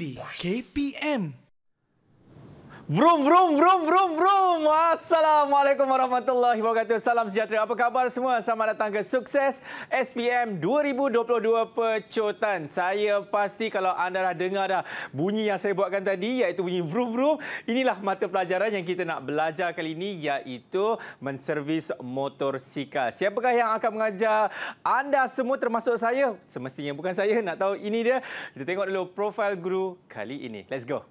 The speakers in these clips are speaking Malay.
TV KPM. Vroom, vroom, vroom, vroom, vroom. Assalamualaikum warahmatullahi wabarakatuh. Salam sejahtera. Apa khabar semua? Selamat datang ke Sukses SPM 2022 Pecotan. Saya pasti kalau anda dah dengar dah bunyi yang saya buatkan tadi, iaitu bunyi vroom, vroom. Inilah mata pelajaran yang kita nak belajar kali ini, iaitu menservis motosikal. Siapakah yang akan mengajar anda semua termasuk saya? Semestinya bukan saya. Nak tahu ini dia? Kita tengok dulu profil guru kali ini. Let's go.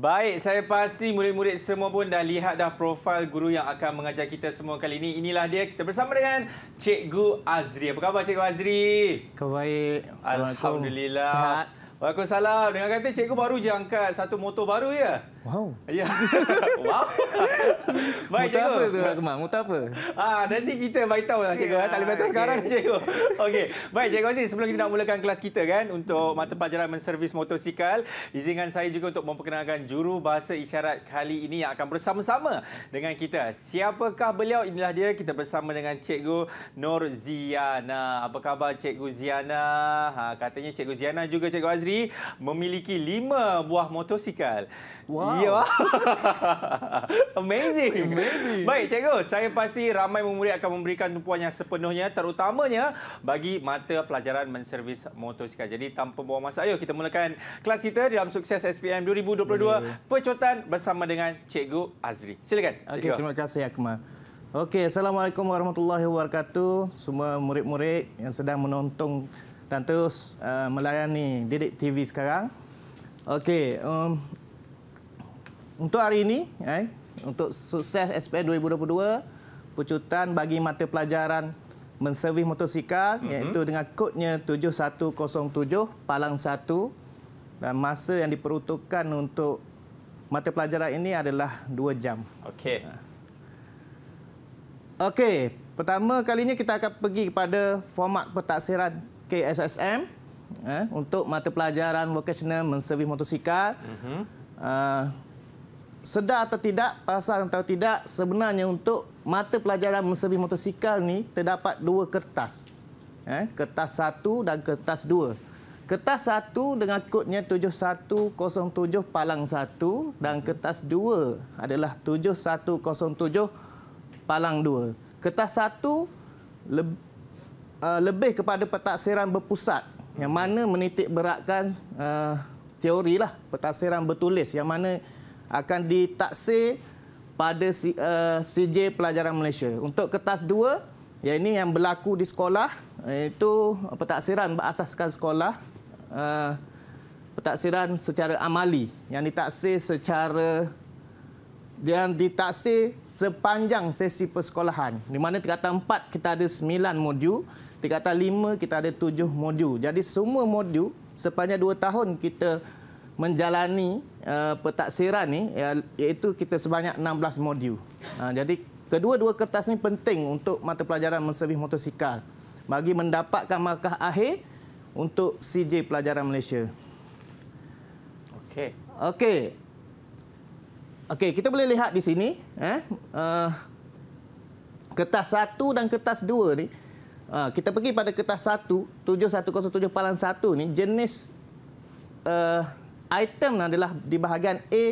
Baik, saya pasti murid-murid semua pun dah lihat dah profil guru yang akan mengajar kita semua kali ini. Inilah dia, kita bersama dengan Cikgu Azri. Apa khabar Cikgu Azri? Khabar baik. Alhamdulillah. Sihat. Waalaikumsalam. Dengar kata cikgu baru je angkat satu motor baru ya? Wow. Ya. Wow. Baik Motor cikgu. apa tu Akmal? Motor apa? Nanti kita beritahu lah cikgu. Tak boleh beritahu sekarang cikgu. Okey. Baik cikgu Aziz, sebelum kita nak mulakan kelas kita kan untuk mata pelajaran menservis motosikal, izinkan saya juga untuk memperkenalkan juru bahasa isyarat kali ini yang akan bersama-sama dengan kita. Siapakah beliau? Inilah dia, kita bersama dengan Cikgu Nur Ziana. Apa khabar Cikgu Ziana? Katanya Cikgu Ziana juga Cikgu Azri memiliki 5 buah motosikal. Wow. Ya. Amazing. Baik, cikgu. Saya pasti ramai murid akan memberikan tumpuan yang sepenuhnya, terutamanya bagi mata pelajaran menservis motosikal. Jadi, tanpa buang masa, ayo kita mulakan kelas kita dalam Sukses SPM 2022 Pecotan bersama dengan Cikgu Azri. Silakan, cikgu. Okey, terima kasih Akmal. Okey, Assalamualaikum warahmatullahi wabarakatuh. Semua murid-murid yang sedang menonton dan terus melayani Didik TV sekarang. Okey, untuk hari ini, untuk Sukses SPM 2022, Pecotan bagi mata pelajaran menservis motosikal, iaitu dengan kodnya 7107 Palang 1, dan masa yang diperuntukkan untuk mata pelajaran ini adalah 2 jam. Okey. Okey, pertama kalinya kita akan pergi kepada format pentaksiran KSSM untuk mata pelajaran vocational menservis motosikal. Sedar atau tidak, perasan atau tidak, sebenarnya untuk mata pelajaran menservis motosikal ni terdapat 2 kertas. Kertas 1 dan kertas 2. Kertas 1 dengan kodnya 7107 Palang 1 dan kertas 2 adalah 7107 Palang 2. Kertas 1 lebih kepada pentaksiran berpusat, yang mana menitik beratkan teori lah, pentaksiran bertulis yang mana akan ditaksir pada CJ Pelajaran Malaysia. Untuk kertas 2, yang ini yang berlaku di sekolah, iaitu pentaksiran berasaskan sekolah, pentaksiran secara amali yang ditaksir sepanjang sesi persekolahan. Di mana tingkatan 4 kita ada 9 modul, tingkatan 5 kita ada 7 modul. Jadi semua modul sepanjang 2 tahun kita menjalani pentaksiran ni, iaitu kita sebanyak 16 modul. Jadi kedua-dua kertas ni penting untuk mata pelajaran menservis motosikal bagi mendapatkan markah akhir untuk CJ Pelajaran Malaysia. Okey, kita boleh lihat di sini kertas 1 dan kertas 2 ni. Kita pergi pada kertas 1, 7107 Palang 1 ni, jenis item adalah di bahagian A,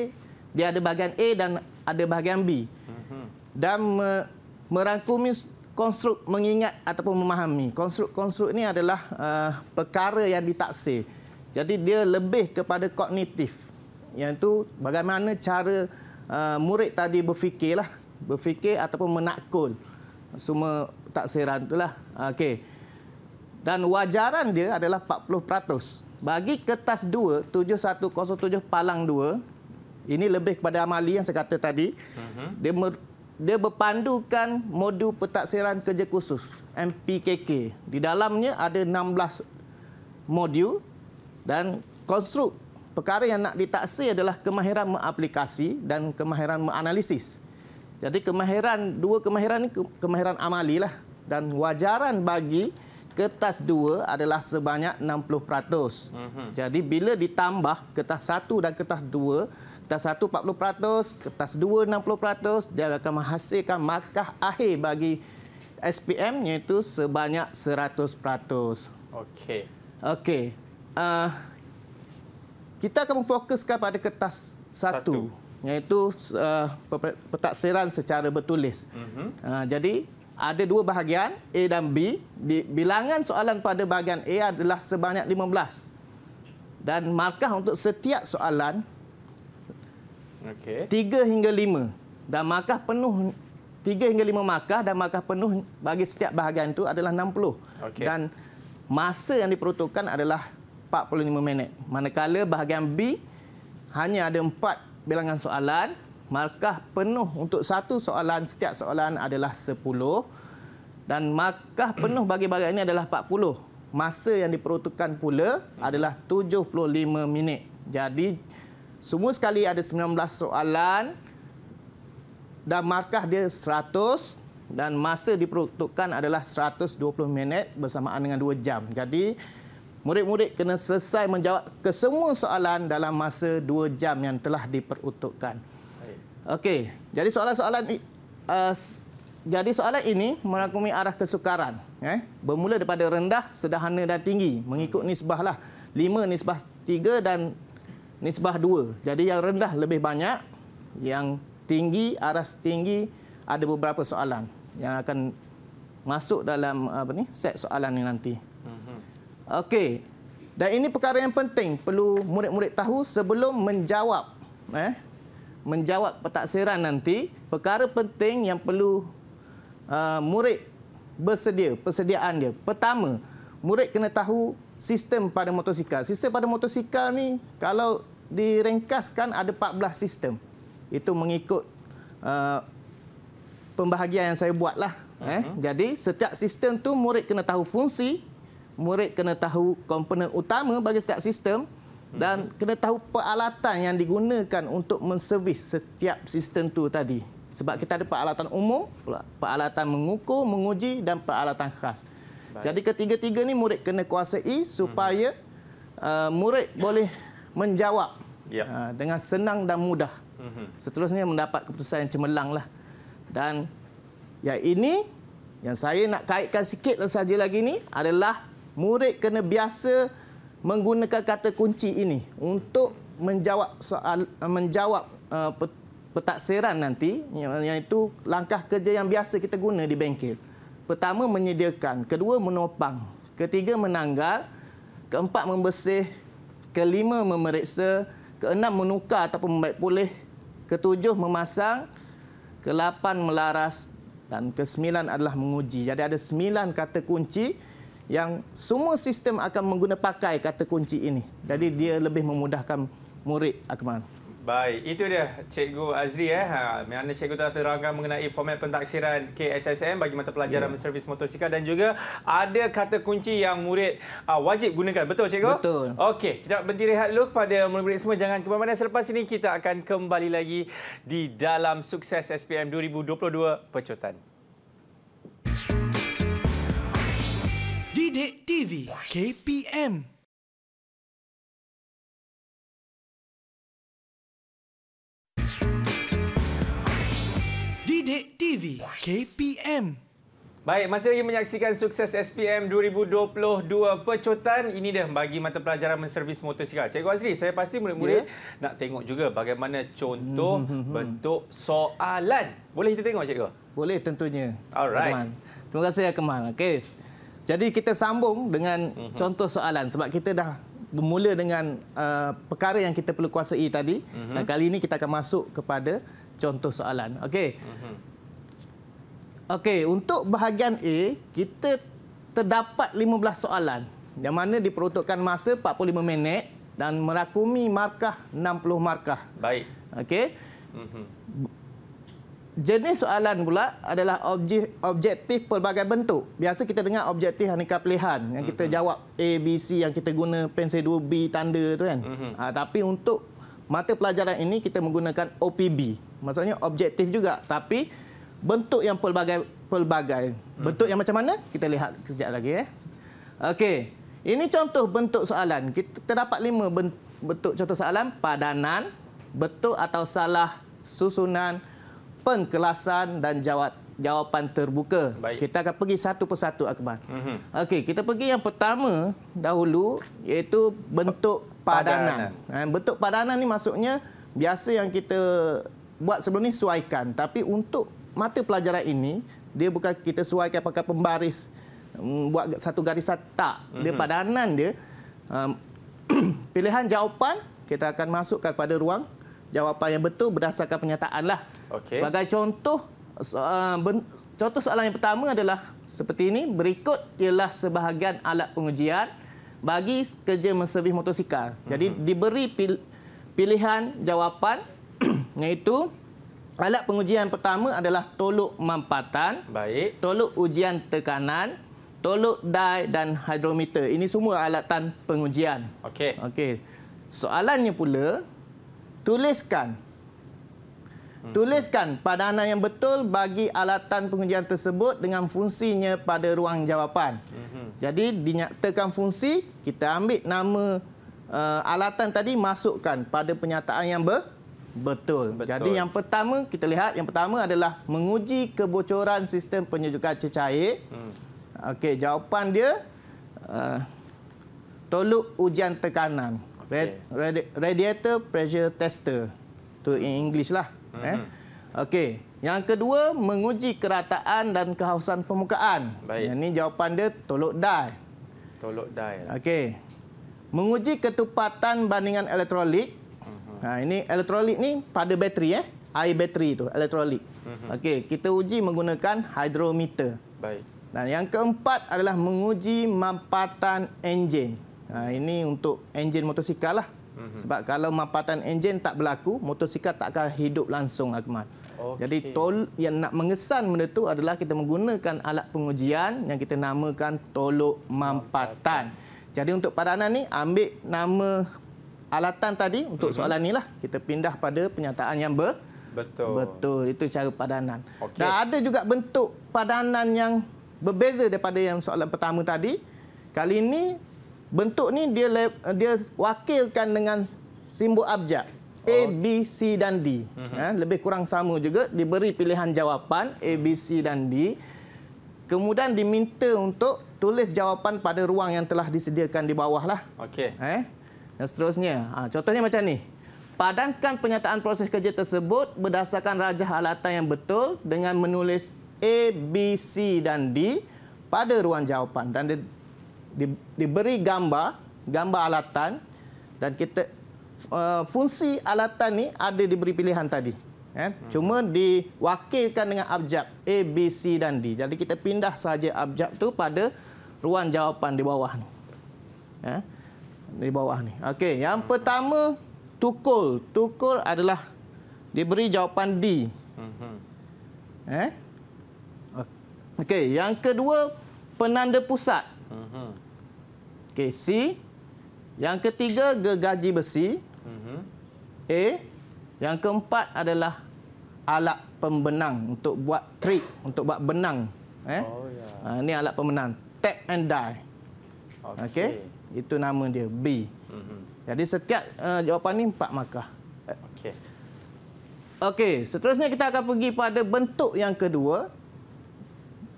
dia ada bahagian A dan ada bahagian B. Dan merangkumi konstruk mengingat ataupun memahami. Konstruk ini adalah perkara yang ditaksir. Jadi dia lebih kepada kognitif. Iaitu bagaimana cara murid tadi berfikir ataupun menakul semua taksiran itulah. Okey. Dan wajaran dia adalah 40%. Bagi kertas 2, 7107 Palang 2, ini lebih kepada amali yang saya kata tadi. Dia berpandukan modul pentaksiran kerja khusus, MPKK. Di dalamnya ada 16 modul dan konstruk perkara yang nak ditaksir adalah kemahiran mengaplikasi dan kemahiran menganalisis. Jadi dua kemahiran ini kemahiran amali lah. Dan wajaran bagi kertas 2 adalah sebanyak 60%. Jadi bila ditambah kertas 1 dan kertas 2, kertas 1 40%, kertas 2 60%, dia akan menghasilkan markah akhir bagi SPM iaitu sebanyak 100%. Okey. Kita akan memfokuskan pada kertas 1 iaitu pentaksiran secara bertulis. Jadi ada dua bahagian A dan B. Bilangan soalan pada bahagian A adalah sebanyak 15. Dan markah untuk setiap soalan 3 hingga 5. Dan markah penuh 3 hingga 5 markah dan markah penuh bagi setiap bahagian itu adalah 60. Dan masa yang diperuntukkan adalah 45 minit. Manakala bahagian B hanya ada 4 bilangan soalan, markah penuh untuk satu soalan, setiap soalan adalah 10 dan markah penuh bagi bahagian ini adalah 40. Masa yang diperuntukkan pula adalah 75 minit. Jadi semua sekali ada 19 soalan dan markah dia 100 dan masa diperuntukkan adalah 120 minit bersamaan dengan 2 jam. Jadi murid-murid kena selesai menjawab ke semua soalan dalam masa 2 jam yang telah diperuntukkan. Okey, jadi soalan ini merangkumi arah kesukaran. Bermula daripada rendah, sederhana dan tinggi. Mengikut nisbah lah. 5, nisbah 3 dan nisbah 2. Jadi yang rendah lebih banyak. Yang tinggi, aras tinggi, ada beberapa soalan yang akan masuk dalam set soalan ini nanti. Okey. Dan ini perkara yang penting perlu murid-murid tahu sebelum menjawab menjawab pentaksiran nanti. Perkara penting yang perlu murid persediaan dia. Pertama, murid kena tahu sistem pada motosikal. Sistem pada motosikal ni kalau diringkaskan ada 14 sistem. Itu mengikut pembahagian yang saya buatlah. Jadi setiap sistem tu murid kena tahu fungsi, murid kena tahu komponen utama bagi setiap sistem dan kena tahu peralatan yang digunakan untuk menservis setiap sistem tu tadi. Sebab kita ada peralatan umum, peralatan mengukur, menguji dan peralatan khas. Jadi ketiga-tiga ni murid kena kuasai supaya murid boleh menjawab dengan senang dan mudah. Seterusnya mendapat keputusan yang cemerlang lah. Dan yang ini yang saya nak kaitkan sikit saja lagi ni adalah murid kena biasa menggunakan kata kunci ini untuk menjawab pentaksiran nanti, iaitu langkah kerja yang biasa kita guna di bengkel. Pertama, menyediakan. Kedua, menopang. Ketiga, menanggal. Keempat, membersih. Kelima, memeriksa. Keenam, menukar ataupun membaik pulih. Ketujuh, memasang. Kelapan, melaras. Dan kesembilan adalah menguji. Jadi ada 9 kata kunci yang semua sistem akan menggunakan pakai kata kunci ini. Jadi dia lebih memudahkan murid, Akmal. Baik, itu dia Cikgu Azri. Mana cikgu telah terangkan mengenai format pentaksiran KSSM bagi mata pelajaran menservis motosikal dan juga ada kata kunci yang murid wajib gunakan. Betul, cikgu? Betul. Okey, kita berhenti rehat dulu kepada murid-murid semua. Jangan ke mana-mana. Selepas ini kita akan kembali lagi di dalam Sukses SPM 2022 Pecotan. Didik TV KPM. Didik TV KPM. Baik, masih lagi menyaksikan Sukses SPM 2022 Pecotan. Ini dah bagi mata pelajaran menservis motosikal. Cikgu Azri, saya pasti murid-murid nak tengok juga bagaimana contoh bentuk soalan. Boleh kita tengok, cikgu? Boleh tentunya. Alright. Akmal. Terima kasih, Akmal. Okey. Jadi kita sambung dengan contoh soalan sebab kita dah bermula dengan perkara yang kita perlu kuasai tadi. Dan kali ini kita akan masuk kepada contoh soalan. Okey. Okey, untuk bahagian A, kita terdapat 15 soalan yang mana diperuntukkan masa 45 minit dan merakumi markah 60 markah. Baik. Okey. jenis soalan pula adalah objektif pelbagai bentuk. Biasa kita dengar objektif aneka pilihan yang kita jawab A, B, C yang kita guna pensel 2B tanda tu kan. Tapi untuk mata pelajaran ini kita menggunakan OPB. Maksudnya objektif juga tapi bentuk yang pelbagai. Bentuk yang macam mana? Kita lihat kejap lagi. Okey. Ini contoh bentuk soalan. Kita terdapat 5 bentuk contoh soalan. Padanan, betul atau salah, susunan, pengkelasan dan jawapan terbuka. Baik. Kita akan pergi satu persatu, Akbar. Okey, kita pergi yang pertama dahulu iaitu bentuk padanan. Bentuk padanan ni maksudnya biasa yang kita buat sebelum ni suaikan. Tapi untuk mata pelajaran ini, dia bukan kita suaikan pakai pembaris, buat satu garisan, tak. Dia padanan dia. Pilihan jawapan, kita akan masukkan pada ruang jawapan yang betul berdasarkan pernyataan lah. Okey. Sebagai contoh, contoh soalan yang pertama adalah seperti ini. Berikut ialah sebahagian alat pengujian bagi kerja menservis motosikal. Jadi diberi pilihan jawapan iaitu alat pengujian pertama adalah tolok mampatan, Baik. tolok ujian tekanan, tolok dai dan hidrometer. Ini semua alatan pengujian. Okey. Okey. Soalannya pula, tuliskan padanan yang betul bagi alatan pengujian tersebut dengan fungsinya pada ruang jawapan. Jadi dinyatakan fungsi, kita ambil nama alatan tadi, masukkan pada pernyataan yang betul. Jadi yang pertama, kita lihat yang pertama adalah menguji kebocoran sistem penyejukan cecair. Okey, jawapan dia tolok ujian tekanan. Radiator pressure tester. Tu in English lah. Okey. Yang kedua, menguji kerataan dan kehausan permukaan. Baik. Yang ni jawapan dia tolok dai. Tolok dai. Okey. Menguji ketepatan bandingan elektrolit. Ini elektrolit ni pada bateri air bateri tu, elektrolit. Okey, kita uji menggunakan hidrometer. Baik. Dan yang keempat adalah menguji mampatan enjin. Ini untuk enjin motosikal lah. Sebab kalau mampatan enjin tak berlaku, motosikal tak akan hidup langsung, Akmal. Jadi yang nak mengesan benda tu adalah kita menggunakan alat pengujian yang kita namakan tolok mampatan. Jadi untuk padanan ni, ambil nama alatan tadi untuk soalan ni lah. Kita pindah pada pernyataan yang betul. Itu cara padanan. Dan ada juga bentuk padanan yang berbeza daripada yang soalan pertama tadi. Kali ini bentuk ni dia wakilkan dengan simbol abjad. A, B, C dan D. Lebih kurang sama juga. Diberi pilihan jawapan A, B, C dan D. Kemudian diminta untuk tulis jawapan pada ruang yang telah disediakan di bawah lah. Okey. Dan seterusnya. Contohnya macam ni. Padankan pernyataan proses kerja tersebut berdasarkan rajah alatan yang betul dengan menulis A, B, C dan D pada ruang jawapan. Dan diberi gambar alatan dan kita fungsi alatan ni ada diberi pilihan tadi. Cuma diwakilkan dengan abjad A, B, C dan D. Jadi kita pindah saja abjad tu pada ruang jawapan di bawah ni. Di bawah ni. Okey, yang pertama tukul. Tukul adalah diberi jawapan D. Okey, yang kedua penanda pusat. Okey, C. Yang ketiga gergaji besi. A. Yang keempat adalah alat pembenang untuk buat trik, untuk buat benang. Ini alat pembenang. Tap and die. Okey. Itu nama dia, B. Jadi setiap jawapan ni 4 markah. Okey, seterusnya kita akan pergi pada bentuk yang kedua,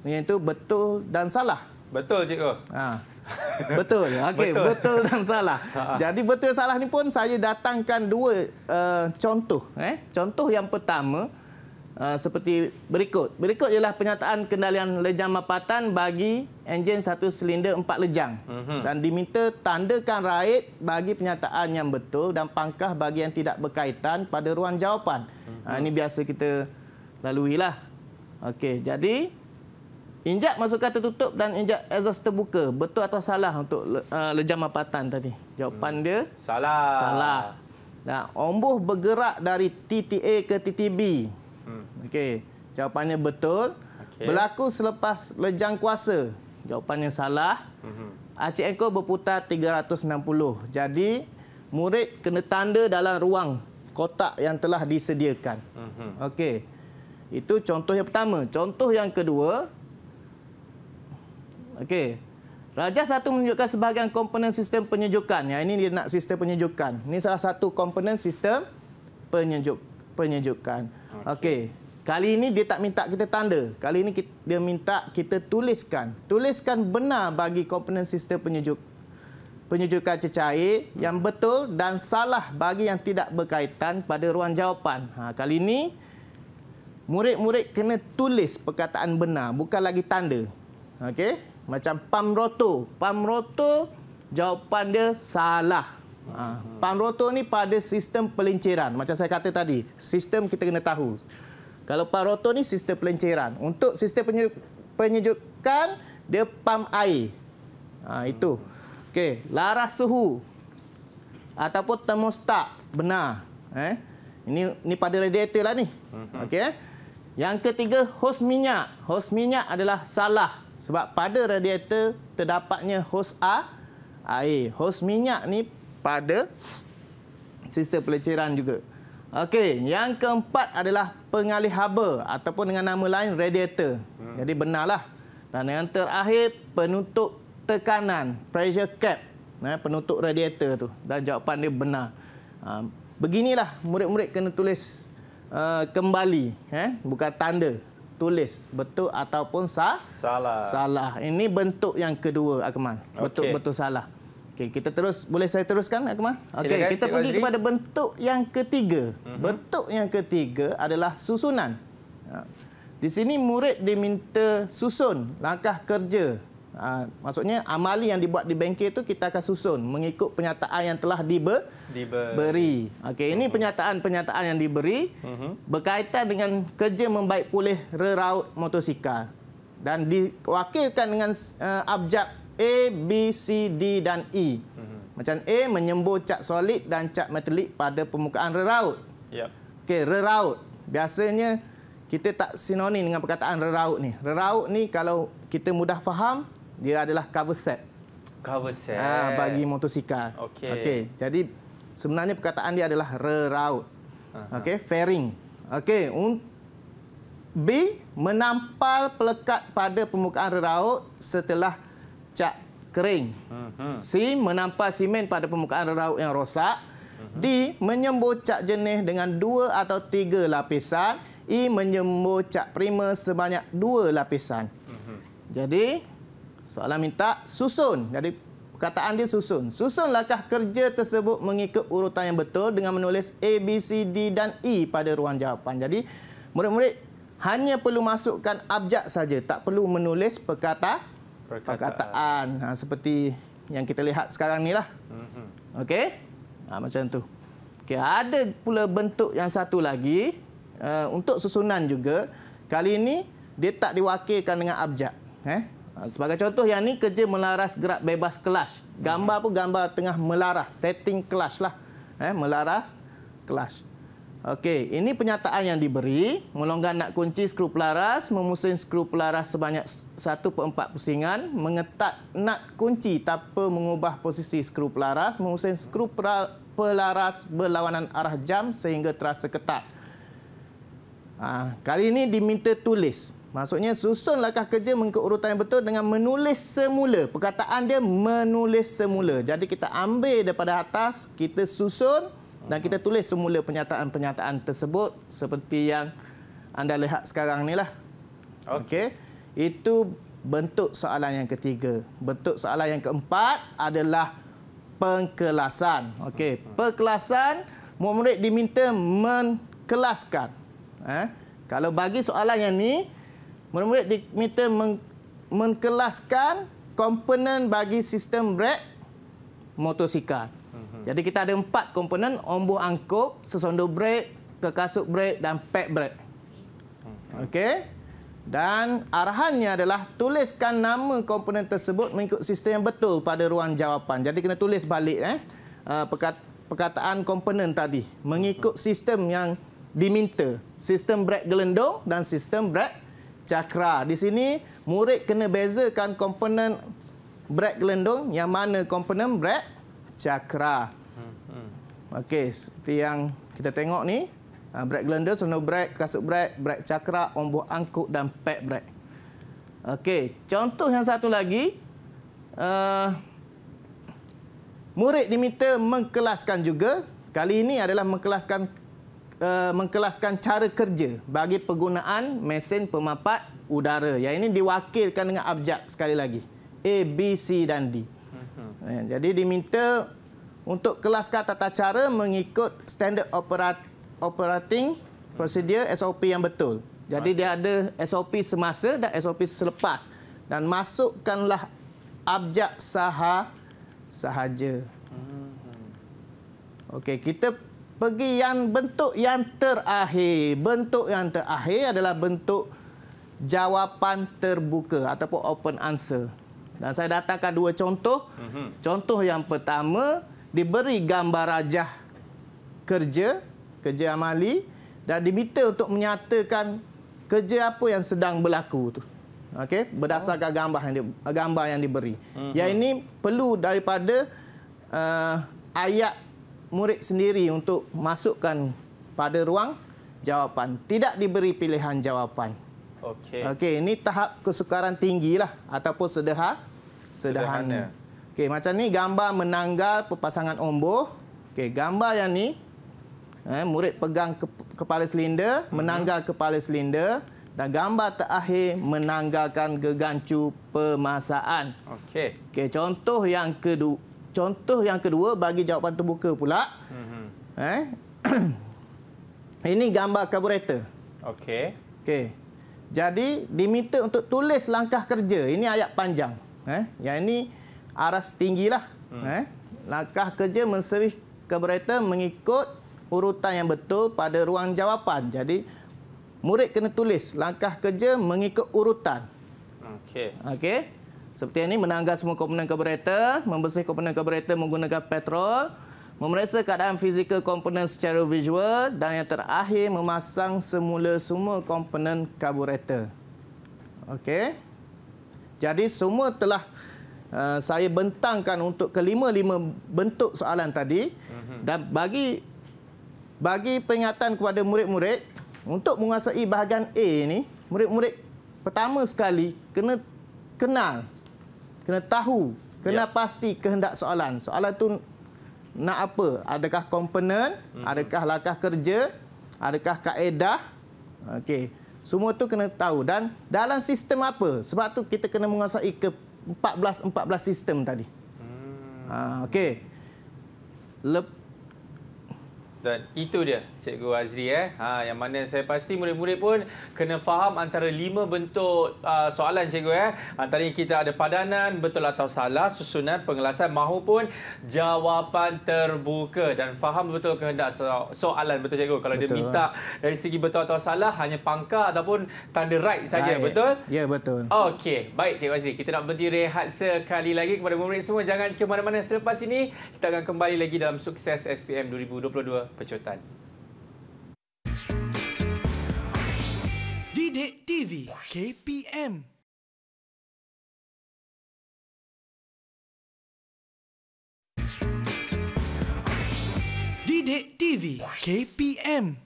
iaitu betul dan salah. Betul, cikgu. Betul. Okey, betul dan salah. Jadi betul dan salah ni pun saya datangkan 2 contoh. Contoh yang pertama seperti berikut. Berikut ialah pernyataan kendalian lejang mampatan bagi enjin 1 silinder 4 lejang. Dan diminta tandakan raid bagi pernyataan yang betul dan pangkah bagi yang tidak berkaitan pada ruang jawapan. Ini biasa kita laluilah. Okey, jadi injak masukkan tertutup dan injak exhaust terbuka. Betul atau salah untuk lejang mampatan tadi? Jawapan dia salah. Dan ombuh bergerak dari titik A ke titik B. Okey. Jawapannya betul. Okey. Berlaku selepas lejang kuasa. Jawapannya salah. Acik ekor berputar 360. Jadi, murid kena tanda dalam ruang kotak yang telah disediakan. Okey. Itu contoh yang pertama. Contoh yang kedua. Okey. Rajah 1 menunjukkan sebahagian komponen sistem penyejukan. Yang ini dia nak sistem penyejukan. Ini salah satu komponen sistem penyejukan. Okey. Kali ini dia tak minta kita tanda. Kali ini dia minta kita tuliskan. Tuliskan benar bagi komponen sistem penyejukan cecair yang betul dan salah bagi yang tidak berkaitan pada ruang jawapan. Kali ini murid-murid kena tulis perkataan benar, bukan lagi tanda. Okey? Macam pamroto. Pamroto jawapan dia salah. Pamroto ni pada sistem pelinceran. Macam saya kata tadi, sistem kita kena tahu. Kalau pamroto ni sistem pelinceran. Untuk sistem penyejukan, dia pam air. Itu. Okey, laras suhu ataupun termostat benar. Ini pada radiator lah ni. Okey. Yang ketiga, hos minyak. Hos minyak adalah salah. Sebab pada radiator terdapatnya hos air. Hos minyak ni pada sistem pelenceran juga. Okey, yang keempat adalah pengalih haba ataupun dengan nama lain radiator. Jadi benarlah. Dan yang terakhir penutup tekanan, pressure cap. Penutup radiator tu. Dan jawapan dia benar. Beginilah murid-murid kena tulis kembali, bukan tanda. Tulis betul ataupun salah. Ini bentuk yang kedua, Akmal. Betul salah. Okey, kita terus, boleh saya teruskan, Akmal? Okey, kita pergi kepada bentuk yang ketiga. Bentuk yang ketiga adalah susunan. Di sini murid diminta susun langkah kerja. Maksudnya amali yang dibuat di bengkel itu kita akan susun mengikut penyataan yang telah diberi. Okey, ini penyataan-penyataan yang diberi berkaitan dengan kerja membaik pulih reraut motosikal dan diwakilkan dengan abjad A, B, C, D dan E. Macam A menyembur cat solid dan cat metalik pada permukaan reraut. Okey, reraut. Biasanya kita tak sinonim dengan perkataan reraut ni. Reraut ni kalau kita mudah faham, dia adalah cover set. Cover set. Bagi motosikal. Okey. Jadi sebenarnya perkataan dia adalah reraut. Okey, fairing. Okey, B menampal pelekat pada permukaan reraut setelah cat kering. C menampal simen pada permukaan reraut yang rosak. D menyembur cat jernih dengan 2 atau 3 lapisan. E menyembur cat prima sebanyak 2 lapisan. Jadi soalan minta susun. Jadi perkataan dia susun. Susun langkah kerja tersebut mengikut urutan yang betul dengan menulis A, B, C, D dan E pada ruang jawapan. Jadi murid-murid hanya perlu masukkan abjad saja, tak perlu menulis perkataan. Seperti yang kita lihat sekarang ni lah. Okey? Macam tu. Okey, ada pula bentuk yang satu lagi untuk susunan juga. Kali ini dia tak diwakilkan dengan abjad. Sebagai contoh, yang ni kerja melaras gerak bebas kelas. Gambar pun gambar tengah melaras, setting kelas lah. Melaras kelas. Okey, ini penyataan yang diberi. Melonggar nut kunci skru pelaras, memusing skru pelaras sebanyak 1/4 pusingan, mengetat nut kunci tanpa mengubah posisi skru pelaras, memusing skru pelaras berlawanan arah jam sehingga terasa ketat. Kali ini diminta tulis. Maksudnya susun langkah kerja mengikut urutan yang betul dengan menulis semula. Perkataan dia menulis semula. Jadi kita ambil daripada atas, kita susun dan kita tulis semula penyataan-penyataan tersebut seperti yang anda lihat sekarang ni lah. Okey. Itu bentuk soalan yang ketiga. Bentuk soalan yang keempat adalah pengkelasan. Okey, pengkelasan murid-murid diminta mengkelaskan. Kalau bagi soalan yang ni, murid-murid diminta mengkelaskan komponen bagi sistem brek motosikal. Jadi kita ada 4 komponen: ombuh angkup, sesonda brek, kekasut brek dan pad brek. Okey. Dan arahannya adalah tuliskan nama komponen tersebut mengikut sistem yang betul pada ruang jawapan. Jadi kena tulis balik perkataan komponen tadi mengikut sistem yang diminta. Sistem brek gelendong dan sistem brek cakra. Di sini murid kena bezakan komponen brek gelendong yang mana komponen brek cakra. Okey, seperti yang kita tengok ni, brek gelendong, sono brek, kasut brek, brek cakra, ombak angkut dan pad brek. Okey, contoh yang satu lagi, murid diminta mengkelaskan juga. Kali ini adalah mengkelaskan cara kerja bagi penggunaan mesin pemapat udara. Yang ini diwakilkan dengan abjad sekali lagi. A, B, C dan D. Jadi diminta untuk kelaskan tata cara mengikut standard operating procedure SOP yang betul. Jadi dia ada SOP semasa dan SOP selepas. Dan masukkanlah abjad sahaja. Okey, kita pergi yang bentuk yang terakhir. Bentuk yang terakhir adalah bentuk jawapan terbuka ataupun open answer. Dan saya datangkan dua contoh. Contoh yang pertama, diberi gambar rajah kerja amali dan diminta untuk menyatakan kerja apa yang sedang berlaku tu. Okey, berdasarkan gambar yang diberi. Yang ini perlu daripada ayat murid sendiri untuk masukkan pada ruang jawapan. Tidak diberi pilihan jawapan. Okey, ini tahap kesukaran tinggilah ataupun sederhana. Okey, macam ni gambar menanggal perpasangan omboh. Okey, gambar yang ni murid pegang kepala silinder, menanggal kepala silinder dan gambar terakhir menanggalkan gegancu pemasaan. Okey, contoh yang kedua bagi jawapan terbuka pula. Ini gambar karburator. Okey. Jadi diminta untuk tulis langkah kerja. Ini ayat panjang. Yang ini aras tinggilah. Langkah kerja menservis karburator mengikut urutan yang betul pada ruang jawapan. Jadi murid kena tulis langkah kerja mengikut urutan. Okey. Seperti ini, menanggal semua komponen karburator, membersih komponen karburator menggunakan petrol, memeriksa keadaan fizikal komponen secara visual dan yang terakhir memasang semula semua komponen karburator. Okey. Jadi semua telah saya bentangkan untuk kelima-lima bentuk soalan tadi dan bagi peringatan kepada murid-murid untuk menguasai bahagian A ni, murid-murid pertama sekali kena kenal, kena tahu, kena pasti kehendak soalan. Soalan tu nak apa? Adakah komponen, adakah langkah kerja, adakah kaedah? Okey. Semua tu kena tahu dan dalam sistem apa? Sebab tu kita kena menguasai ke 14 sistem tadi. Okey. Dan itu dia Cikgu Azri yang mana saya pasti murid-murid pun kena faham antara 5 bentuk soalan Cikgu Antaranya kita ada padanan, betul atau salah, susunan, pengelasan maupun jawapan terbuka dan faham betul kehendak soalan. Betul Cikgu? Kalau dia minta dari segi betul atau salah hanya pangkah ataupun tanda right saja, betul? Ya, betul. Okey, baik Cikgu Azri. Kita nak berhenti rehat sekali lagi. Kepada murid semua jangan ke mana-mana. Selepas ini kita akan kembali lagi dalam Sukses SPM 2022 Pecotan. Didik TV KPM. Didik TV KPM.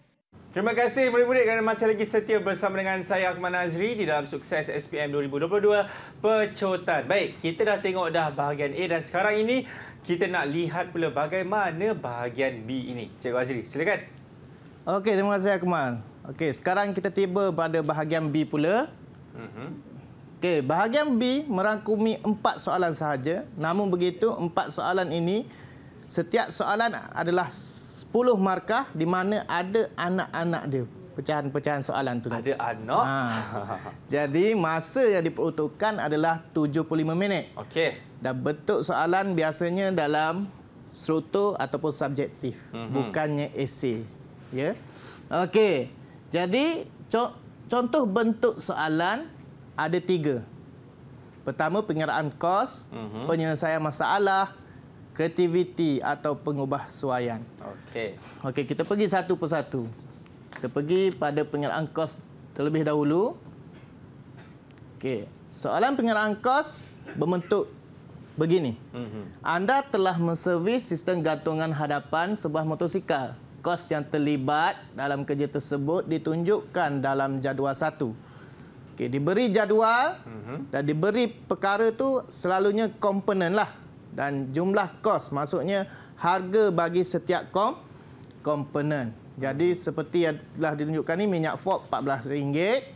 Terima kasih murid-murid kerana masih lagi setia bersama dengan saya Akmal Nazri di dalam Sukses SPM 2022 Pecotan. Baik, kita dah tengok dah bahagian A dan sekarang ini kita nak lihat pula bagaimana bahagian B ini. Cikgu Azri, silakan. Okey, terima kasih Akmal. Okey, sekarang kita tiba pada bahagian B pula. Okey, bahagian B merangkumi 4 soalan sahaja. Namun begitu, 4 soalan ini setiap soalan adalah 10 markah di mana ada anak-anak dia. Pecahan-pecahan soalan tu. Ada anak. Jadi masa yang diperuntukkan adalah 75 minit. Okey. Dan bentuk soalan biasanya dalam struktur ataupun subjektif, bukannya esei. Ya. Okey. Jadi contoh bentuk soalan ada 3. Pertama, pengiraan kos, penyelesaian masalah, kreativiti atau pengubahsuaian. Okey. Okey, kita pergi satu persatu. Kita pergi pada penyeraan kos terlebih dahulu. Okey, soalan penyeraan kos berbentuk begini. Anda telah menservis sistem gantungan hadapan sebuah motosikal. Kos yang terlibat dalam kerja tersebut ditunjukkan dalam jadual 1. Okey, diberi jadual dan diberi perkara tu selalunya komponen lah. Dan jumlah kos, maksudnya harga bagi setiap komponen. Jadi seperti yang telah ditunjukkan ni, minyak fork RM14,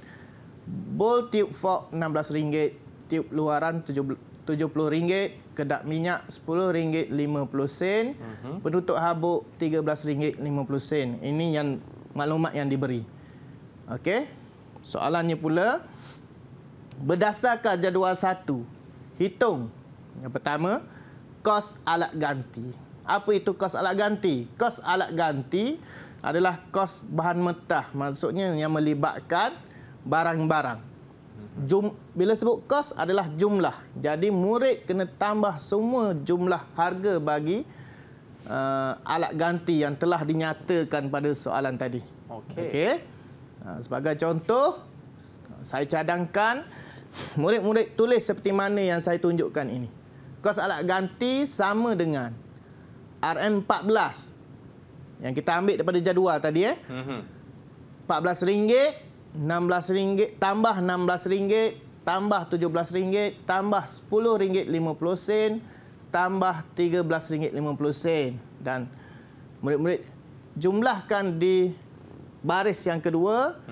bowl tube fork RM16, tube luaran RM70, kedak minyak RM10.50, penutup habuk RM13.50. Ini yang maklumat yang diberi. Okey. Soalannya pula, berdasarkan jadual 1, hitung yang pertama, kos alat ganti. Apa itu kos alat ganti? Kos alat ganti adalah kos bahan mentah. Maksudnya yang melibatkan barang-barang. Bila sebut kos adalah jumlah. Jadi murid kena tambah semua jumlah harga bagi alat ganti yang telah dinyatakan pada soalan tadi. Okey. Sebagai contoh, saya cadangkan murid-murid tulis seperti mana yang saya tunjukkan ini. Kos alat ganti sama dengan RM14 yang kita ambil daripada jadual tadi. RM14, RM16, tambah RM16, tambah RM17, tambah RM10.50, tambah RM13.50. Dan murid-murid jumlahkan di baris yang kedua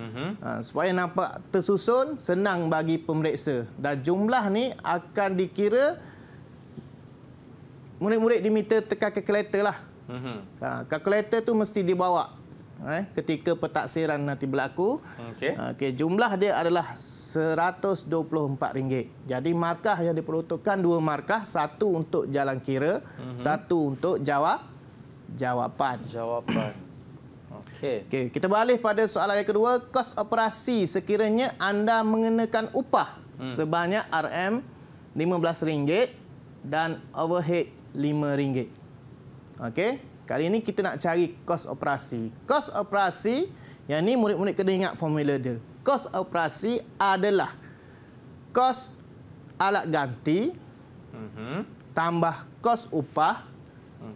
supaya nampak tersusun, senang bagi pemeriksa. Dan jumlah ni akan dikira, murid-murid diminta tekan kalkulator lah. Kalkulator tu mesti dibawa ketika pentaksiran nanti berlaku. Okey, jumlah dia adalah RM124. Jadi markah yang diperuntukkan 2 markah, satu untuk jalan kira, satu untuk jawapan. Okey, kita beralih pada soalan yang kedua. Kos operasi sekiranya anda mengenakan upah sebanyak RM15 dan overhead RM5. Okey, kali ini kita nak cari kos operasi. Kos operasi, yang ni murid-murid kena ingat formula dia. Kos operasi adalah kos alat ganti tambah kos upah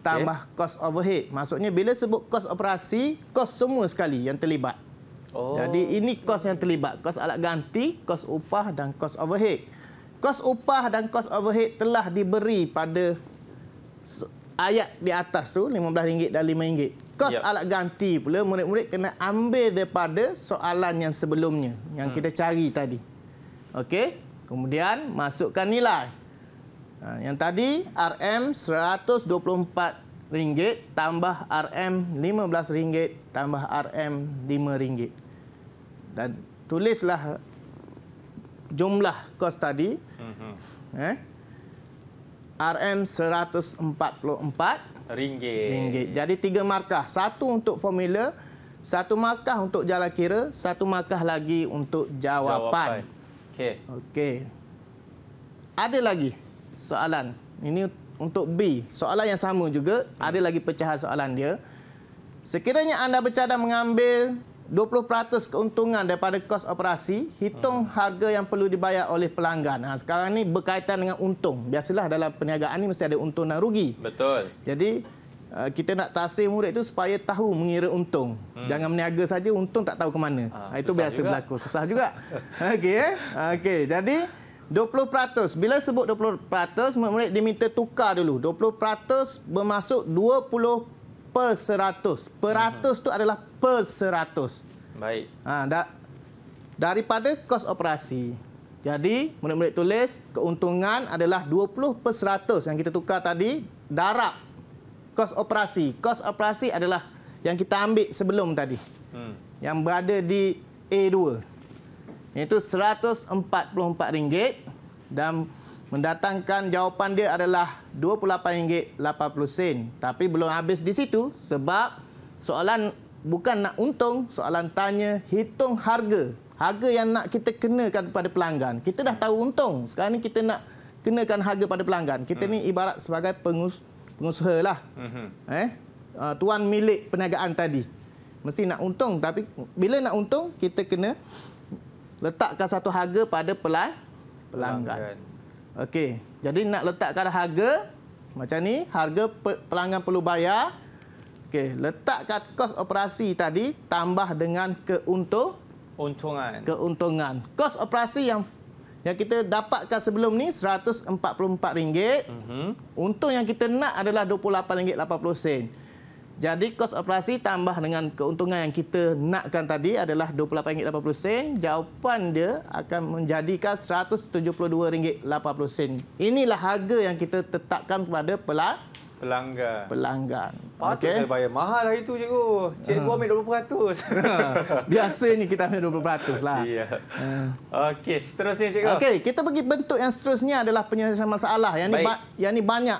tambah kos overhead. Maksudnya bila sebut kos operasi, kos semua sekali yang terlibat. Jadi ini kos yang terlibat. Kos alat ganti, kos upah dan kos overhead. Kos upah dan kos overhead telah diberi pada ayat di atas tu, RM15 dan RM5. Kos alat ganti pula murid-murid kena ambil daripada soalan yang sebelumnya yang kita cari tadi. Okey, kemudian masukkan nilai. Yang tadi RM124 tambah RM15 tambah RM5. Dan tulislah jumlah kos tadi. RM144 ringgit. Jadi 3 markah. Satu untuk formula, 1 markah untuk jalan kira, 1 markah lagi untuk jawapan. Okey. Ada lagi soalan. Ini untuk B. Soalan yang sama juga. Ada lagi pecahan soalan dia. Sekiranya anda bercadang mengambil 20% keuntungan daripada kos operasi, hitung harga yang perlu dibayar oleh pelanggan. Sekarang ni berkaitan dengan untung. Biasalah dalam perniagaan ni mesti ada untung dan rugi. Betul. Jadi kita nak tasir murid itu supaya tahu mengira untung. Jangan meniaga saja, untung tak tahu ke mana. Itu biasa juga berlaku. Susah juga. Okey, jadi 20%. Bila sebut 20%, murid diminta tukar dulu. 20% bermaksud 20/100. Peratus tu adalah per 100. Baik. Daripada kos operasi. Jadi, murid-murid tulis keuntungan adalah 20/100 yang kita tukar tadi, darab kos operasi. Kos operasi adalah yang kita ambil sebelum tadi. Yang berada di A2. Iaitu RM144 dan mendatangkan jawapan dia adalah RM28.80. Tapi belum habis di situ sebab soalan bukan nak untung, soalan tanya hitung harga. Harga yang nak kita kenakan kepada pelanggan. Kita dah tahu untung. Sekarang ni kita nak kenakan harga pada pelanggan. Kita ni ibarat sebagai pengusaha lah. Tuan milik perniagaan tadi. mesti nak untung. Tapi bila nak untung, kita kena letakkan satu harga pada pelanggan. Okey, jadi nak letakkan harga macam ni, harga pelanggan perlu bayar. Okey, letakkan kos operasi tadi tambah dengan keuntungan. Kos operasi yang kita dapatkan sebelum ni RM144. Untung yang kita nak adalah RM28.80. Jadi kos operasi tambah dengan keuntungan yang kita nakkan tadi adalah RM28.80. Jawapan dia akan menjadikan RM172.80. Inilah harga yang kita tetapkan kepada pelanggan. Patut saya bayar mahal hari tu, cikgu. Cikgu ambil 20%. Biasanya kita ambil 20% lah. Ya. Okey, seterusnya cikgu. Okey, kita pergi bentuk yang seterusnya adalah penyelesaian masalah. Yang ni banyak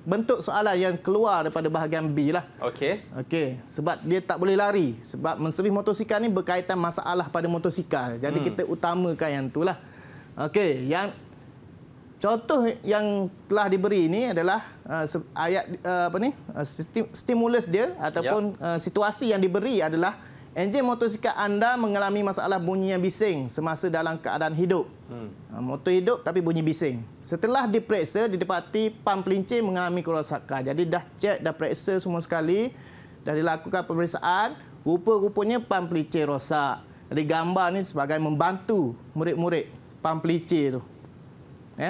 bentuk soalan yang keluar daripada bahagian B lah. Okey, sebab dia tak boleh lari. Sebab menservis motosikal ni berkaitan masalah pada motosikal. Jadi kita utamakan yang itulah. Okey, yang contoh yang telah diberi ini adalah stimulus dia ataupun situasi yang diberi adalah enjin motosikal anda mengalami masalah bunyi yang bising semasa dalam keadaan hidup. Motor hidup tapi bunyi bising. Setelah diperiksa, didapati pam pelincir mengalami kerosakan. Jadi dah cek, dah periksa semua sekali, dah dilakukan pemeriksaan, rupa-rupanya pam pelincir rosak. Jadi gambar ni sebagai membantu murid-murid pam pelincir tu.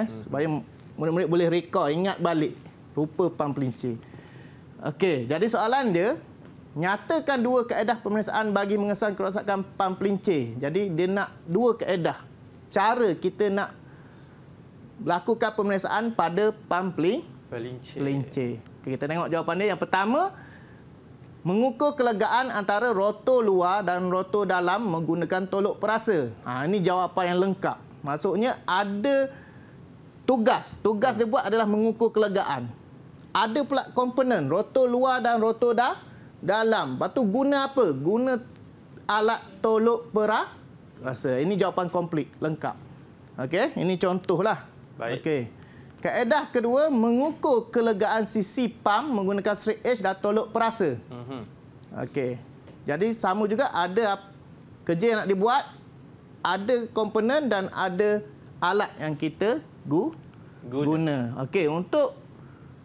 Supaya murid-murid boleh rekod, ingat balik rupa pam pelincir. Okey, jadi soalan dia, nyatakan dua kaedah pemeriksaan bagi mengesan kerosakan pam pelincir. Jadi dia nak dua kaedah cara kita nak lakukan pemeriksaan pada pam pelincir. Okay, kita tengok jawapan dia. Yang pertama, mengukur kelegaan antara rotor luar dan rotor dalam menggunakan tolok perasa. Ini jawapan yang lengkap. Maksudnya ada tugas dia buat adalah mengukur kelegaan. Ada pula komponen rotor luar dan rotor dalam. Lepas tu guna apa? Guna alat tolok perasa. Ini jawapan komplit, lengkap. Okey, ini contohlah. Baik. Okey. Kaedah kedua, mengukur kelegaan sisi pam menggunakan straight edge dan tolok perasa. Okey. Jadi sama juga, ada kerja yang nak dibuat, ada komponen dan ada alat yang kita guna. Okey, untuk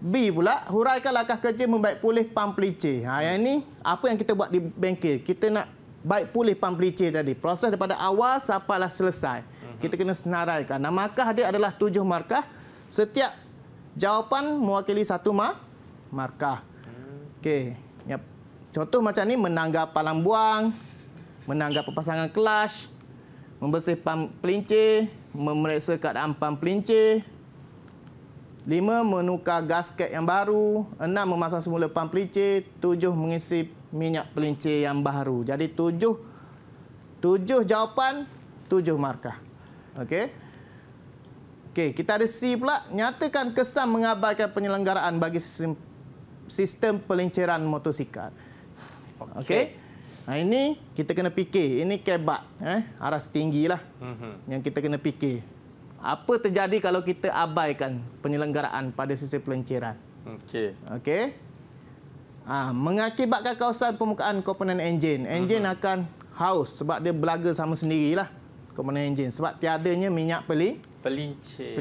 B pula, huraikan langkah kerja membaik pulih pam pelincir. Yang ini apa yang kita buat di bengkel. Kita nak baik pulih pam pelincir tadi. Proses daripada awal sampailah selesai. Kita kena senaraikan. Dan markah dia adalah 7 markah. Setiap jawapan mewakili 1 markah. Okey. Contoh macam ni, menanggap palang buang, menanggap perpasangan clutch, membersih pam pelincir, memeriksa keadaan pam pelincir. 5. Menukar gasket yang baru. 6. Memasang semula pam pelincir. 7. Mengisi minyak pelincir yang baru. Jadi 7 jawapan, 7 markah. Okey. Okey, kita ada C pula. Nyatakan kesan mengabaikan penyelenggaraan bagi sistem pelinciran motosikal. Okey. Ini kita kena fikir. Ini kebat, aras tinggilah yang kita kena fikir. Apa terjadi kalau kita abaikan penyelenggaraan pada sistem pelinciran? Okey. Mengakibatkan kawasan permukaan komponen enjin. Enjin akan haus sebab dia belaga sama sendirilah komponen enjin. Sebab tiadanya minyak pelincir.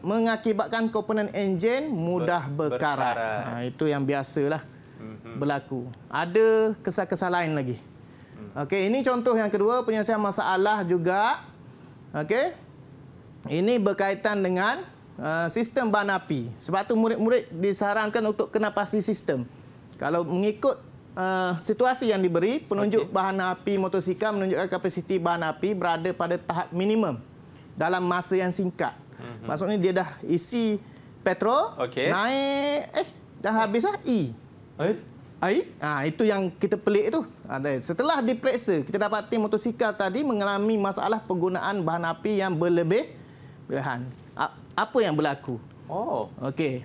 Mengakibatkan komponen enjin mudah berkarat. Itu yang biasalah berlaku. Ada kesal-kesal lain lagi. Okey, ini contoh yang kedua, penyelesaian masalah juga. Okey. Ini berkaitan dengan sistem bahan api. Sebab tu murid-murid disarankan untuk kena pasti sistem. Kalau mengikut situasi yang diberi, penunjuk bahan api motosikal menunjukkan kapasiti bahan api berada pada tahap minimum dalam masa yang singkat. Maksudnya dia dah isi petrol, naik, dah habis lah air. Itu yang kita pelik tu. Setelah diperiksa, kita dapati motosikal tadi mengalami masalah penggunaan bahan api yang berlebihan. Apa yang berlaku? Okey.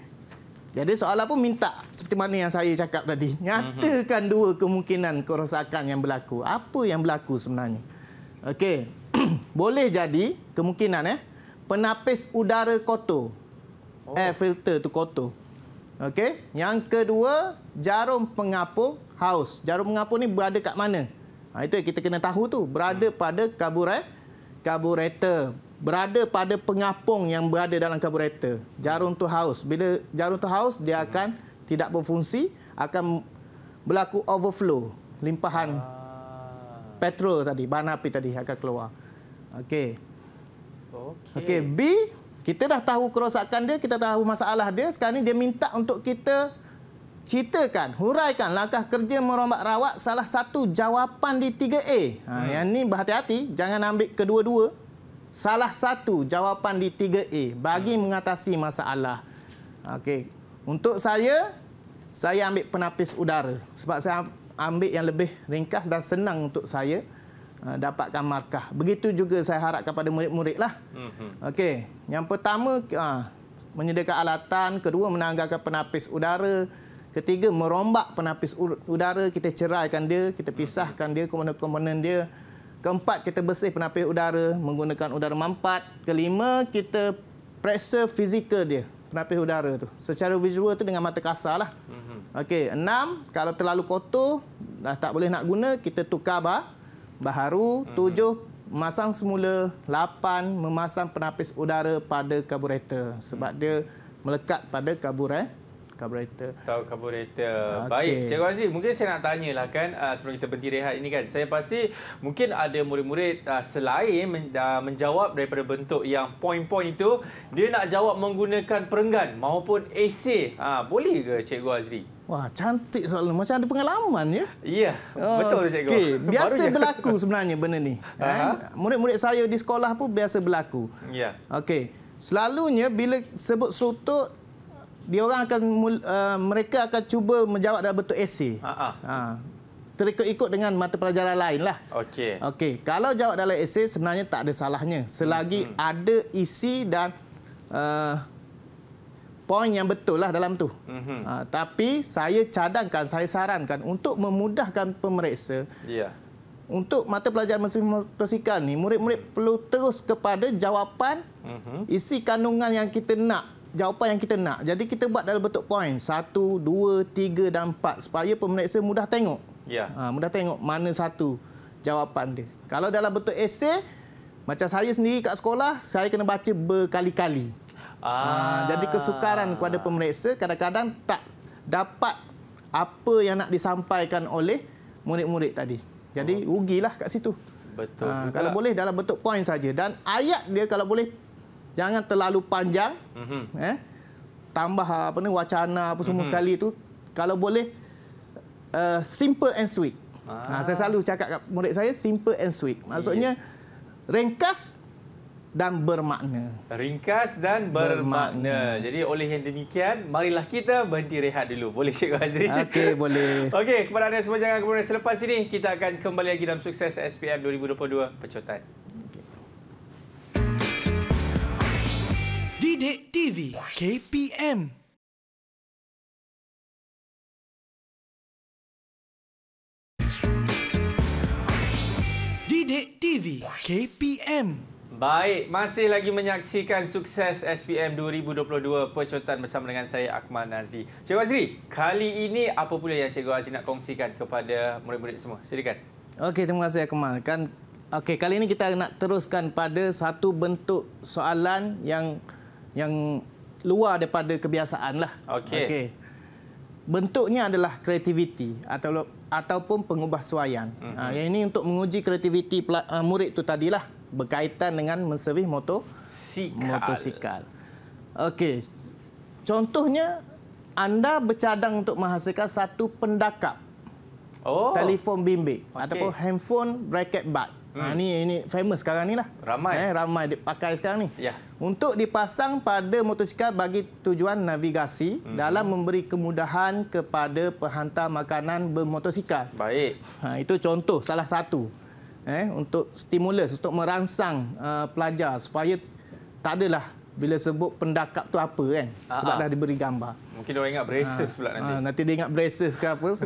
Jadi soalan pun minta seperti mana yang saya cakap tadi. Nyatakan dua kemungkinan kerosakan yang berlaku. Apa yang berlaku sebenarnya? Okey. Boleh jadi kemungkinan penapis udara kotor. Air filter tu kotor. Okey. Yang kedua, jarum pengapung haus. Jarum pengapung ni berada kat mana? Itu yang kita kena tahu tu. Berada pada karburator. Berada pada pengapung yang berada dalam karburator. Jarum tu haus. Bila jarum tu haus, dia akan tidak berfungsi, akan berlaku overflow, limpahan petrol tadi, bahan api tadi akan keluar. Okey. Okey, B, kita dah tahu kerosakan dia, kita tahu masalah dia. Sekarang ni dia minta untuk kita ceritakan, huraikan langkah kerja merombak rawat salah satu jawapan di 3A. Yang ni berhati-hati, jangan ambil kedua-dua. Salah satu jawapan di 3A bagi mengatasi masalah. Okey. Untuk saya ambil penapis udara sebab saya ambil yang lebih ringkas dan senang untuk saya dapatkan markah. Begitu juga saya harapkan pada murid-murid lah. Okey. Yang pertama, menyediakan alatan. Kedua, menanggalkan penapis udara. Ketiga, merombak penapis udara. Kita ceraikan dia, kita pisahkan dia, komponen-komponen dia. Keempat, kita bersih penapis udara menggunakan udara mampat. Kelima, kita periksa fizikal dia, penapis udara tu. Secara visual tu dengan mata kasar lah. Okey, 6, kalau terlalu kotor, dah tak boleh nak guna, kita tukar baharu. 7, memasang semula. 8, memasang penapis udara pada karburator sebab dia melekat pada karburator. Tahu karburator. Baik, Cikgu Azri, mungkin saya nak tanyalah kan sebelum kita berhenti rehat ini kan. Saya pasti mungkin ada murid-murid selain menjawab daripada bentuk yang poin-poin itu, dia nak jawab menggunakan perenggan maupun esei. Boleh ke Cikgu Azri? Wah, cantik soalan. Macam ada pengalaman ya? Ya, betul Cikgu. Okay. Biasa berlaku sebenarnya benda ni. Murid-murid saya di sekolah pun biasa berlaku. Ya. Okey. Selalunya bila sebut struktur, mereka akan cuba menjawab dalam bentuk esei. Terikut-ikut dengan mata pelajaran lain lah. Okey. Kalau jawab dalam esei sebenarnya tak ada salahnya selagi ada isi dan poin yang betul lah dalam tu. Tapi saya cadangkan, saya sarankan untuk memudahkan pemeriksa. Untuk mata pelajaran mesin motosikal ni, murid-murid perlu terus kepada jawapan isi kandungan yang kita nak. Jawapan yang kita nak. Jadi kita buat dalam bentuk poin 1, 2, 3 dan 4 supaya pemeriksa mudah tengok. Mudah tengok mana satu jawapan dia. Kalau dalam bentuk esei, macam saya sendiri kat sekolah, saya kena baca berkali-kali. Jadi kesukaran kepada pemeriksa kadang-kadang tak dapat apa yang nak disampaikan oleh murid-murid tadi. Jadi rugilah kat situ. Betul juga. Kalau boleh dalam bentuk poin saja. Dan ayat dia kalau boleh jangan terlalu panjang. Tambah wacana apa semua sekali tu. Kalau boleh simple and sweet. Saya selalu cakap kat murid saya simple and sweet. Maksudnya ringkas dan bermakna. Ringkas dan bermakna. Jadi oleh yang demikian, marilah kita berhenti rehat dulu. Boleh Cikgu Azri? Okey, boleh. Okey, kepada anda semua jangan kemudian selepas ini kita akan kembali lagi dalam Sukses SPM 2022 Pecotan. Didik TV KPM. Didik TV KPM. Baik, masih lagi menyaksikan Sukses SPM 2022 Pecotan bersama dengan saya Akmal Nazri. Cikgu Azri, kali ini apa pula yang Cikgu Azri nak kongsikan kepada murid-murid semua? Silakan. Okey, terima kasih Akmal. Okey, kali ini kita nak teruskan pada satu bentuk soalan yang luar daripada kebiasaan lah. Okey. Bentuknya adalah kreativiti ataupun pengubahsuaian. Yang ini untuk menguji kreativiti murid tu tadilah. Berkaitan dengan menservis motosikal. Okey. Contohnya, anda bercadang untuk menghasilkan satu pendakap. Telefon bimbit ataupun handphone bracket bud. Ini famous sekarang ni lah. Ramai dipakai sekarang ni. Untuk dipasang pada motosikal bagi tujuan navigasi dalam memberi kemudahan kepada penghantar makanan bermotosikal. Baik. Itu contoh salah satu. Untuk stimulus, untuk merangsang pelajar supaya tak adalah bila sebut pendakap tu apa kan. Sebab dah diberi gambar. Mungkin orang ingat braces pula nanti. Nanti dia ingat braces ke apa.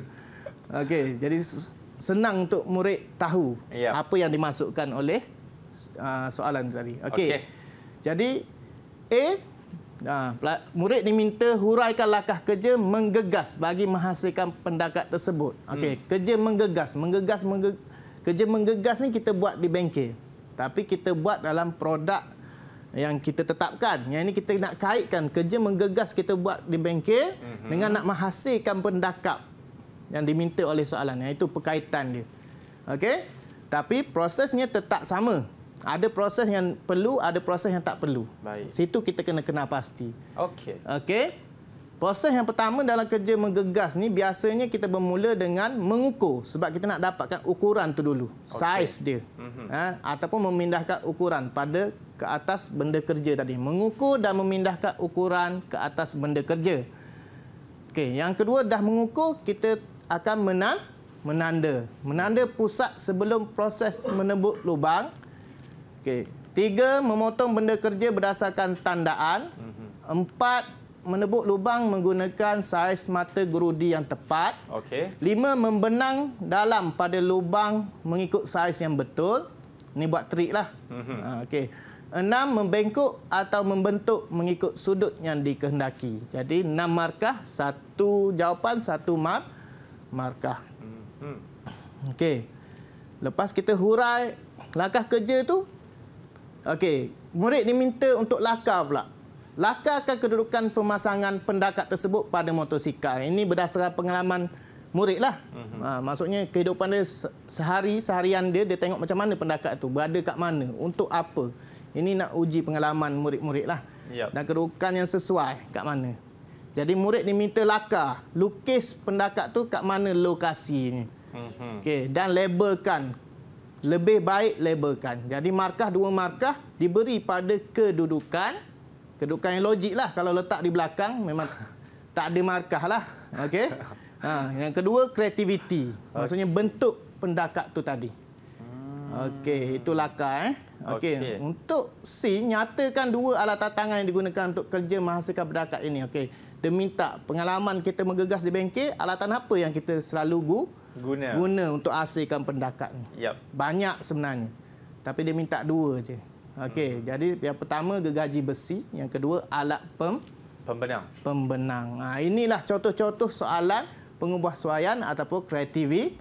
Okey, jadi senang untuk murid tahu apa yang dimasukkan oleh soalan tadi. Okey. Jadi A, Murid diminta huraikan langkah kerja menggegas bagi menghasilkan pendakat tersebut. Okey, kerja menggegas. Kerja menggegas ni kita buat di bengkel. Tapi kita buat dalam produk yang kita tetapkan. Yang ini kita nak kaitkan kerja menggegas kita buat di bengkel dengan nak menghasilkan pendakap yang diminta oleh soalan. Yang itu perkaitan dia. Okey? Tapi prosesnya tetap sama. Ada proses yang perlu, ada proses yang tak perlu. Baik. Situ kita kena kenal pasti. Okey. Okey. Proses yang pertama dalam kerja menggegas ni biasanya kita bermula dengan mengukur sebab kita nak dapatkan ukuran tu dulu. Saiz dia. Ataupun memindahkan ukuran pada ke atas benda kerja tadi. Mengukur dan memindahkan ukuran ke atas benda kerja. Okey, yang kedua dah mengukur, kita akan menanda. Menanda pusat sebelum proses menembuk lubang. Okey. 3, memotong benda kerja berdasarkan tandaan. 4, menebuk lubang menggunakan saiz mata gerudi yang tepat. Okey. 5, membenang dalam pada lubang mengikut saiz yang betul. Ini buat trik lah. Okey. 6, membengkok atau membentuk mengikut sudut yang dikehendaki. Jadi 6 markah, 1 jawapan, 1 markah. Okey. Lepas kita hurai langkah kerja tu, okey, murid diminta untuk lakar pula. Lakarkan kedudukan pemasangan pendakat tersebut pada motosikal. Ini berdasarkan pengalaman murid lah. Maksudnya kehidupan dia seharian dia tengok macam mana pendakat tu, berada kat mana, untuk apa. Ini nak uji pengalaman murid-murid lah. Yep. Dan kedudukan yang sesuai kat mana. Jadi murid diminta lakar, lukis pendakat tu kat mana lokasinya. Okey, dan labelkan. Lebih baik labelkan. Jadi markah, 2 markah diberi pada kedudukan yang logik lah. Kalau letak di belakang memang tak ada markah lah. Okey. Yang kedua, kreativiti. Maksudnya bentuk pendakat tu tadi. Okey, itu lakar. Okey. Untuk C, nyatakan 2 alatan tangan yang digunakan untuk kerja menghasilkan pendakat ini. Okey. Dia minta pengalaman kita menggegas di bengkel, alatan apa yang kita selalu guna untuk hasilkan pendakat ni. Yep. Banyak sebenarnya. Tapi dia minta 2 je. Okey, jadi yang pertama gergaji besi, yang kedua alat pembenang. Inilah contoh-contoh soalan pengubahsuaian ataupun kreativiti.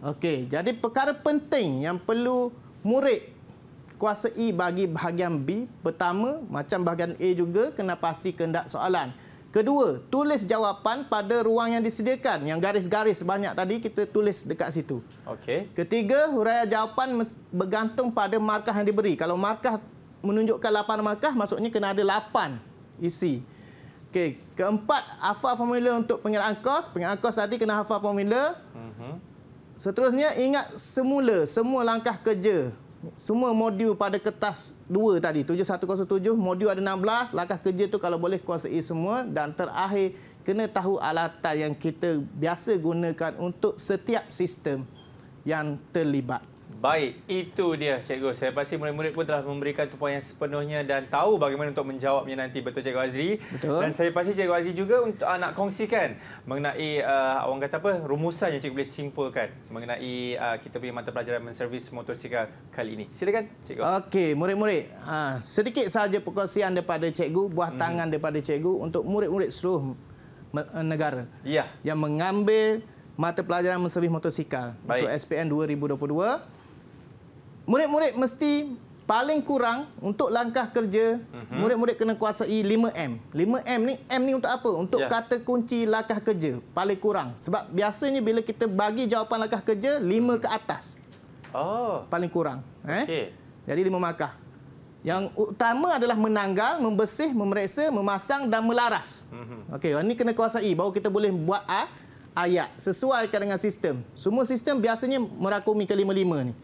Okey, jadi perkara penting yang perlu murid kuasai bagi bahagian B. Pertama, macam bahagian A juga, kena pasti kehendak soalan. Kedua, tulis jawapan pada ruang yang disediakan. Yang garis-garis banyak tadi, kita tulis dekat situ. Okey. Ketiga, huraian jawapan bergantung pada markah yang diberi. Kalau markah menunjukkan 8 markah, maksudnya kena ada 8 isi. Okey. Keempat, hafal formula untuk pengiraan kos. Pengiraan kos tadi kena hafal formula. Seterusnya, ingat semua langkah kerja. Semua modul pada kertas 2 tadi, 7107, modul ada 16, langkah kerja tu kalau boleh kuasai semua. Dan terakhir, kena tahu alatan yang kita biasa gunakan untuk setiap sistem yang terlibat. Baik, itu dia cikgu. Saya pasti murid-murid pun telah memberikan tumpuan yang sepenuhnya dan tahu bagaimana untuk menjawabnya nanti. Betul Cikgu Azri? Betul. Dan saya pasti Cikgu Azri juga untuk nak kongsikan mengenai orang kata apa, rumusan yang cikgu boleh simpulkan mengenai kita punya mata pelajaran menservis motosikal kali ini. Silakan cikgu. Okey, murid-murid. Sedikit sahaja perkongsian daripada cikgu, buah tangan daripada cikgu untuk murid-murid seluruh negara yang mengambil mata pelajaran menservis motosikal untuk SPM 2022. Murid-murid mesti paling kurang untuk langkah kerja, murid-murid kena kuasai 5M. 5M ni, M ni untuk apa? Untuk kata kunci langkah kerja, paling kurang. Sebab biasanya bila kita bagi jawapan langkah kerja, 5 ke atas. Paling kurang. Jadi 5 markah. Yang utama adalah menanggal, membersih, memeriksa, memasang dan melaras. Okey, ini kena kuasai, baru kita boleh buat ayat sesuaikan dengan sistem. Semua sistem biasanya merakumi ke-5-5 ni.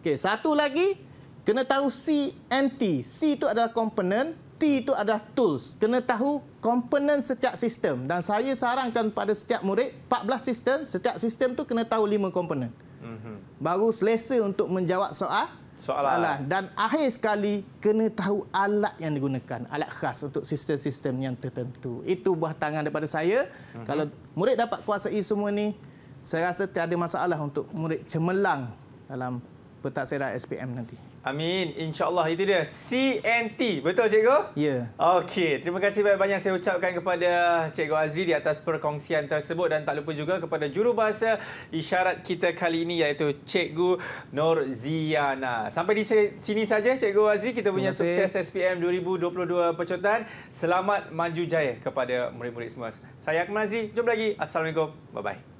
Okey, satu lagi, kena tahu C and T. C itu adalah komponen, T itu adalah tools. Kena tahu komponen setiap sistem. Dan saya sarankan pada setiap murid, 14 sistem, setiap sistem tu kena tahu 5 komponen. Baru selesa untuk menjawab soalan. Dan akhir sekali, kena tahu alat yang digunakan. Alat khas untuk sistem-sistem yang tertentu. Itu buah tangan daripada saya. Kalau murid dapat kuasai semua ni, saya rasa tiada masalah untuk murid cemerlang dalam pentaksira SPM nanti. Amin. InsyaAllah itu dia. CNT. Betul cikgu? Ya. Okey. Terima kasih banyak-banyak saya ucapkan kepada Cikgu Azri di atas perkongsian tersebut dan tak lupa juga kepada jurubahasa isyarat kita kali ini iaitu Cikgu Norziana. Sampai di sini saja Cikgu Azri, kita punya sukses SPM 2022 Pecotan. Selamat maju jaya kepada murid-murid semua. Saya Akmal Azri. Jumpa lagi. Assalamualaikum. Bye-bye.